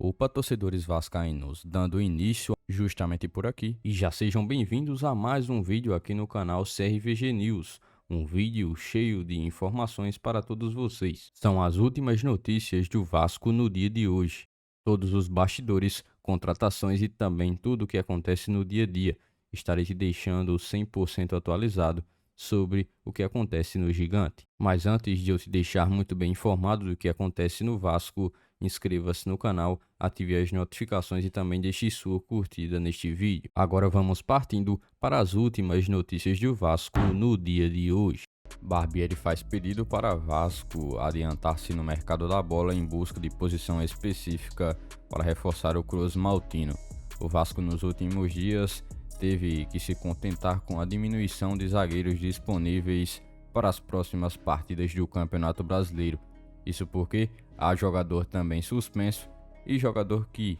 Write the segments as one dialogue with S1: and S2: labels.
S1: Opa, torcedores vascaínos, dando início justamente por aqui e já sejam bem-vindos a mais um vídeo aqui no canal CRVG News, um vídeo cheio de informações para todos vocês. São as últimas notícias do Vasco no dia de hoje, todos os bastidores, contratações e também tudo o que acontece no dia a dia. Estarei te deixando 100% atualizado sobre o que acontece no Gigante. Mas antes de eu te deixar muito bem informado do que acontece no Vasco, inscreva-se no canal, ative as notificações e também deixe sua curtida neste vídeo. Agora vamos partindo para as últimas notícias do Vasco no dia de hoje. Barbieri faz pedido para Vasco adiantar-se no mercado da bola em busca de posição específica para reforçar o Cruz Maltino. O Vasco nos últimos dias teve que se contentar com a diminuição de zagueiros disponíveis para as próximas partidas do Campeonato Brasileiro. Isso porque há jogador também suspenso e jogador que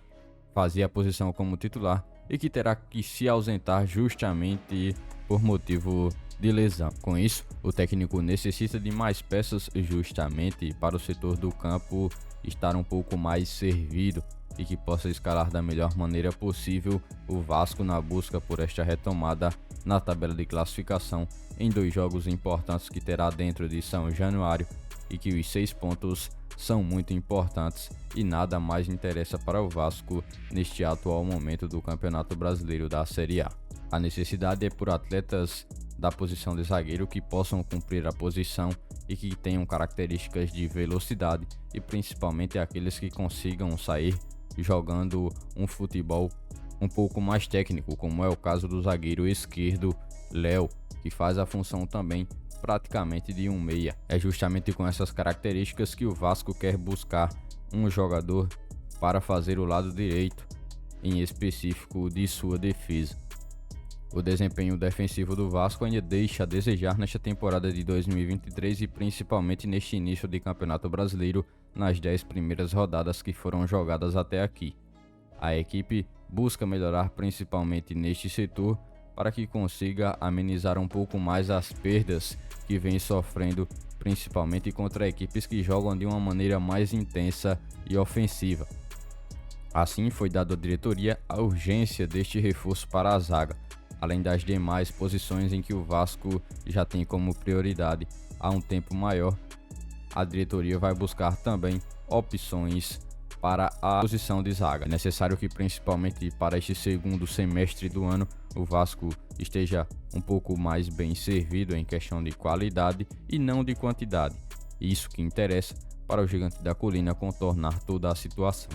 S1: fazia a posição como titular e que terá que se ausentar justamente por motivo de lesão. Com isso, o técnico necessita de mais peças justamente para o setor do campo estar um pouco mais servido e que possa escalar da melhor maneira possível o Vasco na busca por esta retomada na tabela de classificação em 2 jogos importantes que terá dentro de São Januário, e que os 6 pontos são muito importantes e nada mais interessa para o Vasco neste atual momento do Campeonato Brasileiro da Série A. A necessidade é por atletas da posição de zagueiro que possam cumprir a posição e que tenham características de velocidade e principalmente aqueles que consigam sair jogando um futebol um pouco mais técnico, como é o caso do zagueiro esquerdo Léo, que faz a função também praticamente de um meia. É justamente com essas características que o Vasco quer buscar um jogador para fazer o lado direito, em específico de sua defesa. O desempenho defensivo do Vasco ainda deixa a desejar nesta temporada de 2023 e principalmente neste início de Campeonato Brasileiro nas 10 primeiras rodadas que foram jogadas até aqui. A equipe busca melhorar principalmente neste setor para que consiga amenizar um pouco mais as perdas que vem sofrendo, principalmente contra equipes que jogam de uma maneira mais intensa e ofensiva. Assim, foi dado à diretoria a urgência deste reforço para a zaga, além das demais posições em que o Vasco já tem como prioridade há um tempo maior. A diretoria vai buscar também opções para a posição de zaga. É necessário que, principalmente para este segundo semestre do ano, o Vasco esteja um pouco mais bem servido em questão de qualidade e não de quantidade. Isso que interessa para o Gigante da Colina contornar toda a situação.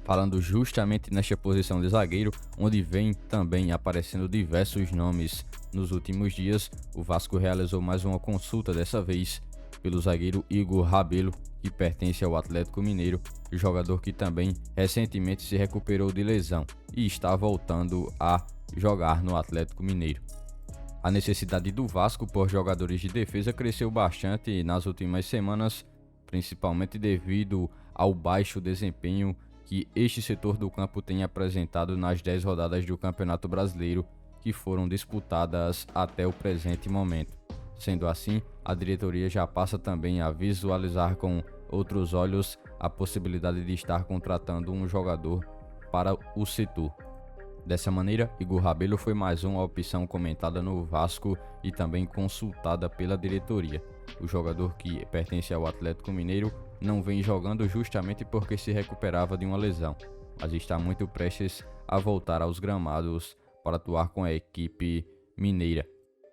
S1: Falando justamente nesta posição de zagueiro, onde vem também aparecendo diversos nomes nos últimos dias, o Vasco realizou mais uma consulta, dessa vez pelo zagueiro Igor Rabelo, que pertence ao Atlético Mineiro, jogador que também recentemente se recuperou de lesão e está voltando a jogar no Atlético Mineiro. A necessidade do Vasco por jogadores de defesa cresceu bastante nas últimas semanas, principalmente devido ao baixo desempenho que este setor do campo tem apresentado nas 10 rodadas do Campeonato Brasileiro que foram disputadas até o presente momento. Sendo assim, a diretoria já passa também a visualizar com outros olhos a possibilidade de estar contratando um jogador para o setor. Dessa maneira, Igor Rabelo foi mais uma opção comentada no Vasco e também consultada pela diretoria. O jogador, que pertence ao Atlético Mineiro, não vem jogando justamente porque se recuperava de uma lesão, mas está muito prestes a voltar aos gramados para atuar com a equipe mineira.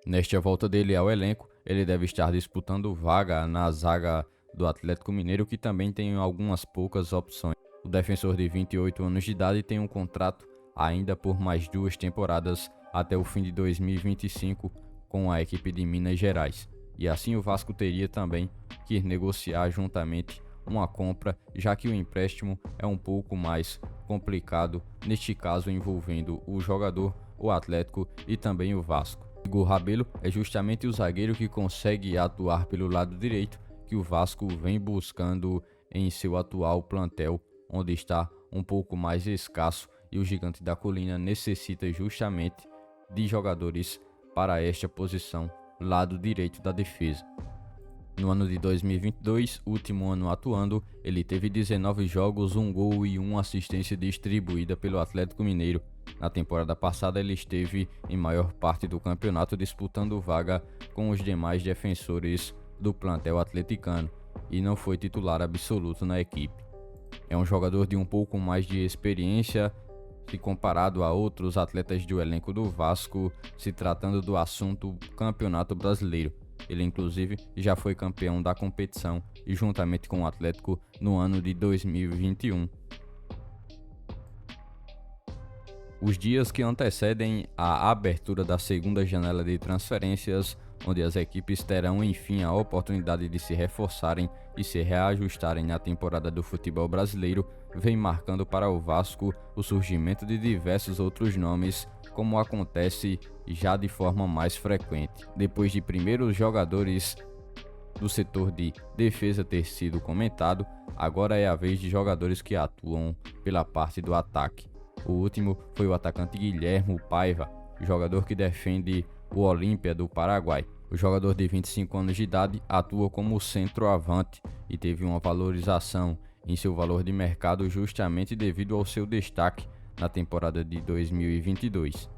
S1: Nesta volta dele ao elenco, ele deve estar disputando vaga na zaga do Atlético Mineiro, que também tem algumas poucas opções. O defensor de 28 anos de idade tem um contrato ainda por mais 2 temporadas até o fim de 2025 com a equipe de Minas Gerais. E assim o Vasco teria também que negociar juntamente uma compra, já que o empréstimo é um pouco mais complicado, neste caso envolvendo o jogador, o Atlético e também o Vasco. Igor Rabelo é justamente o zagueiro que consegue atuar pelo lado direito, que o Vasco vem buscando em seu atual plantel, onde está um pouco mais escasso, e o Gigante da Colina necessita justamente de jogadores para esta posição, lado direito da defesa. No ano de 2022, último ano atuando, ele teve 19 jogos, 1 gol e 1 assistência distribuída pelo Atlético Mineiro. Na temporada passada, ele esteve em maior parte do campeonato disputando vaga com os demais defensores do plantel atleticano e não foi titular absoluto na equipe. É um jogador de um pouco mais de experiência se comparado a outros atletas do elenco do Vasco, se tratando do assunto Campeonato Brasileiro. Ele inclusive já foi campeão da competição e juntamente com o Atlético no ano de 2021. Os dias que antecedem a abertura da segunda janela de transferências, onde as equipes terão enfim a oportunidade de se reforçarem e se reajustarem na temporada do futebol brasileiro, vem marcando para o Vasco o surgimento de diversos outros nomes, como acontece já de forma mais frequente. Depois de primeiros jogadores do setor de defesa ter sido comentado, agora é a vez de jogadores que atuam pela parte do ataque. O último foi o atacante Guilhermo Paiva, jogador que defende o Olímpia do Paraguai. O jogador de 25 anos de idade atua como centroavante e teve uma valorização em seu valor de mercado justamente devido ao seu destaque na temporada de 2022.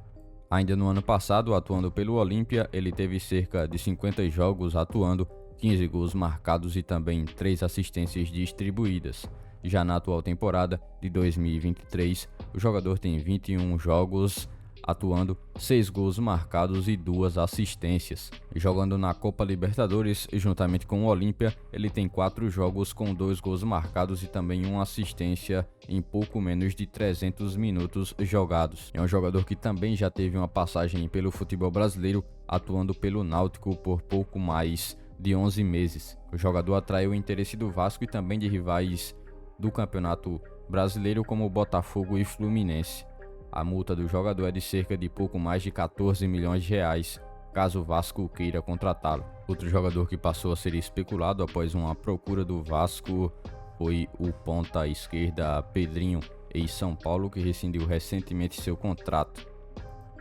S1: Ainda no ano passado, atuando pelo Olímpia, ele teve cerca de 50 jogos atuando, 15 gols marcados e também 3 assistências distribuídas. Já na atual temporada de 2023, o jogador tem 21 jogos atuando, 6 gols marcados e 2 assistências. Jogando na Copa Libertadores, juntamente com o Olímpia, ele tem 4 jogos com 2 gols marcados e também 1 assistência em pouco menos de 300 minutos jogados. É um jogador que também já teve uma passagem pelo futebol brasileiro, atuando pelo Náutico por pouco mais de 11 meses. O jogador atraiu o interesse do Vasco e também de rivais do Campeonato Brasileiro como Botafogo e Fluminense. A multa do jogador é de cerca de pouco mais de 14 milhões de reais, caso o Vasco queira contratá-lo. Outro jogador que passou a ser especulado após uma procura do Vasco foi o ponta esquerda Pedrinho, ex-São Paulo, que rescindiu recentemente seu contrato.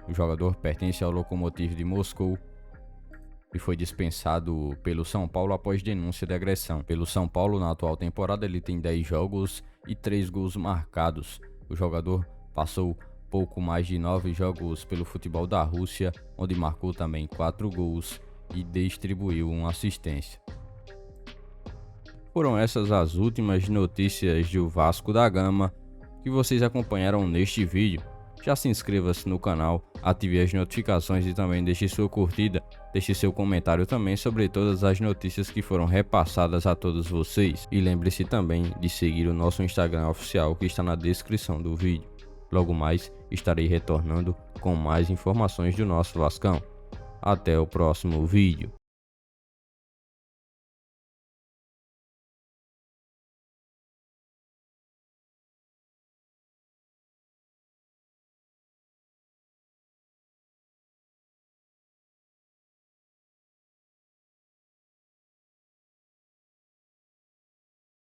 S1: O jogador pertence ao Lokomotiv de Moscou e foi dispensado pelo São Paulo após denúncia de agressão. Pelo São Paulo, na atual temporada, ele tem 10 jogos e 3 gols marcados. O jogador passou pouco mais de 9 jogos pelo futebol da Rússia, onde marcou também 4 gols e distribuiu uma assistência. Foram essas as últimas notícias do Vasco da Gama que vocês acompanharam neste vídeo. Já se inscreva-se no canal, ative as notificações e também deixe sua curtida, deixe seu comentário também sobre todas as notícias que foram repassadas a todos vocês. E lembre-se também de seguir o nosso Instagram oficial que está na descrição do vídeo. Logo mais estarei retornando com mais informações do nosso Vascão. Até o próximo vídeo.